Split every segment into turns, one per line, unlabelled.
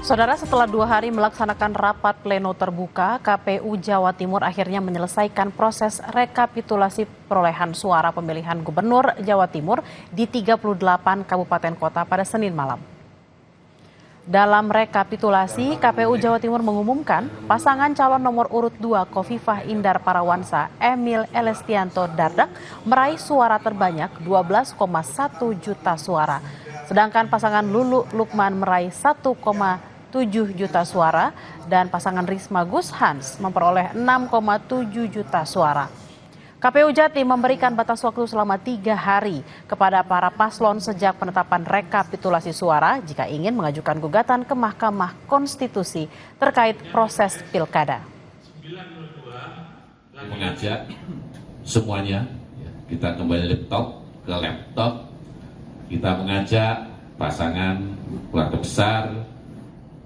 Saudara, setelah 2 hari melaksanakan rapat pleno terbuka, KPU Jawa Timur akhirnya menyelesaikan proses rekapitulasi perolehan suara pemilihan Gubernur Jawa Timur di 38 kabupaten kota pada Senin malam. Dalam rekapitulasi, KPU Jawa Timur mengumumkan pasangan calon nomor urut 2 Khofifah Indar Parawansa Emil Elestianto Dardak meraih suara terbanyak 12,1 juta suara. Sedangkan pasangan Lulu Lukman meraih 1,7 juta suara dan pasangan Risma Gus Hans memperoleh 6,7 juta suara. KPU Jatim memberikan batas waktu selama 3 hari kepada para paslon sejak penetapan rekapitulasi suara jika ingin mengajukan gugatan ke Mahkamah Konstitusi terkait proses pilkada.
Mengajak semuanya, kita kembali ke laptop, kita mengajak pasangan keluarga besar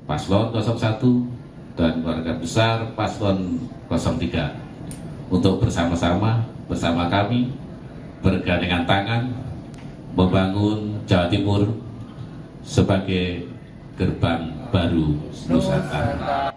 paslon 01 dan keluarga besar paslon 03 untuk bersama kami bergandengan tangan membangun Jawa Timur sebagai gerbang baru Nusantara.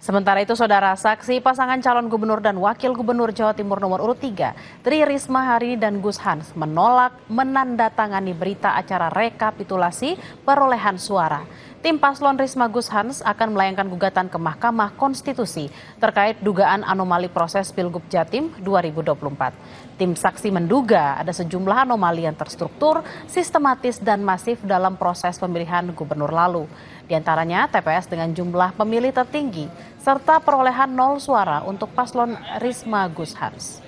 Sementara itu, saudara, saksi pasangan calon gubernur dan wakil gubernur Jawa Timur nomor urut 3, Tri Risma Hari dan Gus Hans menolak menandatangani berita acara rekapitulasi perolehan suara. Tim paslon Risma Gus Hans akan melayangkan gugatan ke Mahkamah Konstitusi terkait dugaan anomali proses Pilgub Jatim 2024. Tim saksi menduga ada sejumlah anomali yang terstruktur, sistematis dan masif dalam proses pemilihan gubernur lalu. Di antaranya TPS dengan jumlah pemilih tertinggi, serta perolehan 0 suara untuk paslon Risma Gus Hans.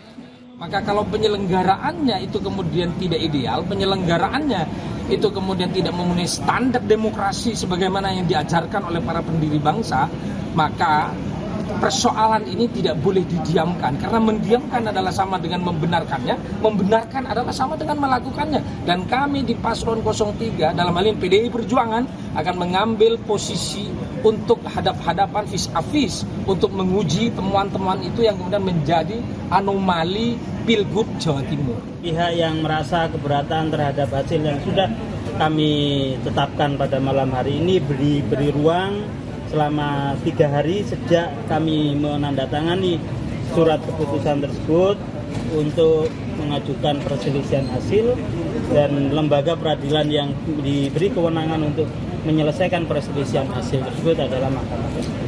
Maka kalau penyelenggaraannya itu kemudian tidak ideal, penyelenggaraannya itu kemudian tidak memenuhi standar demokrasi sebagaimana yang diajarkan oleh para pendiri bangsa, maka persoalan ini tidak boleh didiamkan, karena mendiamkan adalah sama dengan membenarkannya, membenarkan adalah sama dengan melakukannya. Dan kami di Paslon 03 dalam hal ini PDI Perjuangan akan mengambil posisi untuk hadap-hadapan vis-a-vis untuk menguji temuan-temuan itu yang kemudian menjadi anomali Pilgub Jawa Timur.
Pihak yang merasa keberatan terhadap hasil yang sudah kami tetapkan pada malam hari ini beri ruang selama 3 hari sejak kami menandatangani surat keputusan tersebut untuk mengajukan perselisihan hasil, dan lembaga peradilan yang diberi kewenangan untuk menyelesaikan perselisihan hasil tersebut adalah Mahkamah Konstitusi.